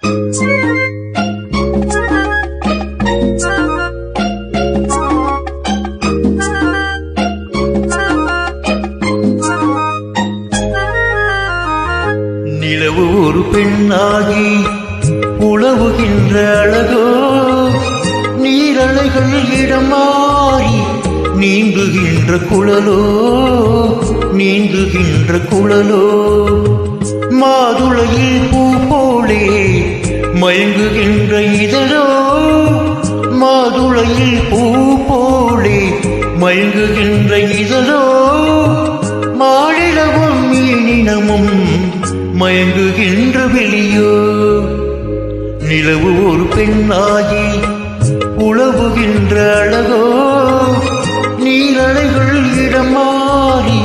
நிலவு ஒரு பெண்ணாகி உழவுகின்ற அழகோ, நீரலைகள் இடம் மாறி நீந்துகின்ற குழலோ, நீந்துகின்ற குழலோ. மாதுளையில் பூ போலே மயங்குகின்ற இதழோ, மாதுளையில் பூ போலே மயங்குகின்ற இதழோ. மாநிலமும் மீனினமும் மயங்குகின்ற வெளியோ. நிலவு ஒரு பெண்ணாகி உழவுகின்ற அழகோ, நீரலைகள் இடம் மாறி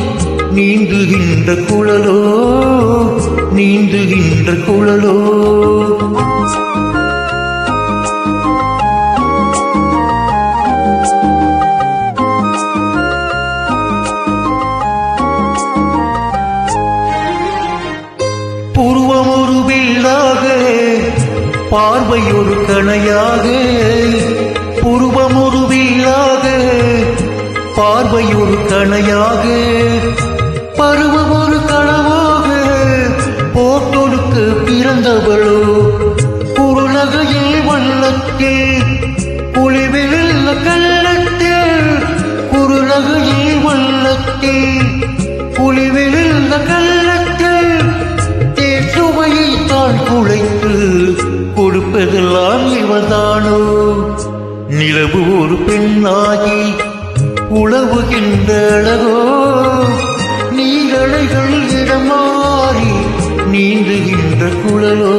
நீந்துகின்ற குழலோ, நீந்துகின்ற குழலோ. புருவம் ஒரு வில்லாக, பார்வை ஒரு கணையாக. புருவம் ஒரு வில்லாக, பார்வை ஒரு கணையாக. பருவம் ஒரு களவாக, போட்டொருக்கு பிறந்தவளோ. குறுநகையில் வண்ணத்தில் குளிவில்ல கள்ளத்தில், குறுநகையில் வண்ணத்தில் குளிவில்ல கள்ளத்தில். தேசுவையை தான் குழைத்து கொடுப்பதெல்லாம் இவதானோ. நிலவு ஒரு பெண்ணாகி உழவுகின்ற அழகோ, நீரலைகள் இடம் மாறி நீந்துகின்ற குழலோ.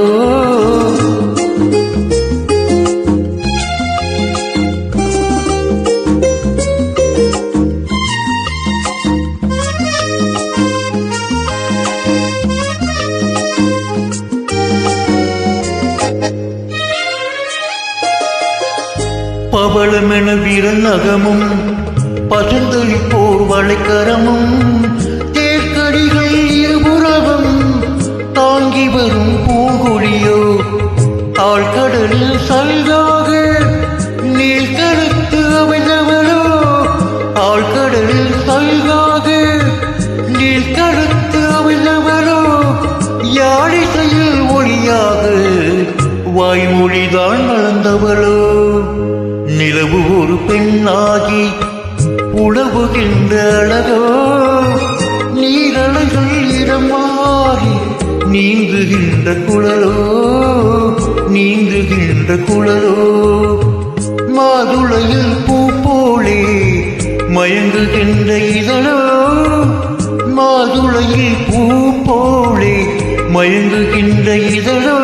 பவளமென வீரன் நகமும் பசுந்தொழி போர் வளைக்கரமும், தேர்க்கடிகள் இருபுறவும் தாங்கி வரும் பூங்கொடியோ. ஆழ்கடலில் சல்காக நீல் கருத்து அமைந்தவளோ, ஆழ்கடலில் சல்காக நீல் கருத்து அமைந்தவளோ. யாழிசையில் ஒளியாக வாய்மொழிதான் வளர்ந்தவளோ. நிலவு ஒரு பெண்ணாகி உழவுகின்ற அழகோ, நீரலைகள் இடம் மாறி நீந்துகின்ற குழலோ, நீந்துகின்ற குழலோ. மாதுளையில் பூ போலே மயங்குகின்ற இதழோ, மாதுளையில் பூ போலே மயங்குகின்ற இதழோ.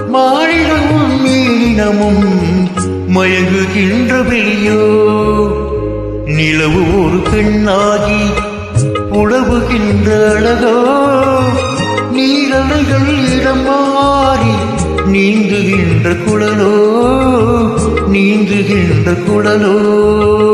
மாநிலமும் மீனமும் மயங்குகின்ற வெளியோ. நிலவு ஒரு பெண்ணாகி உழவுகின்ற அழகோ, நீரலைகள் இடம் மாறி நீந்துகின்ற குழலோ, நீந்துகின்ற குழலோ.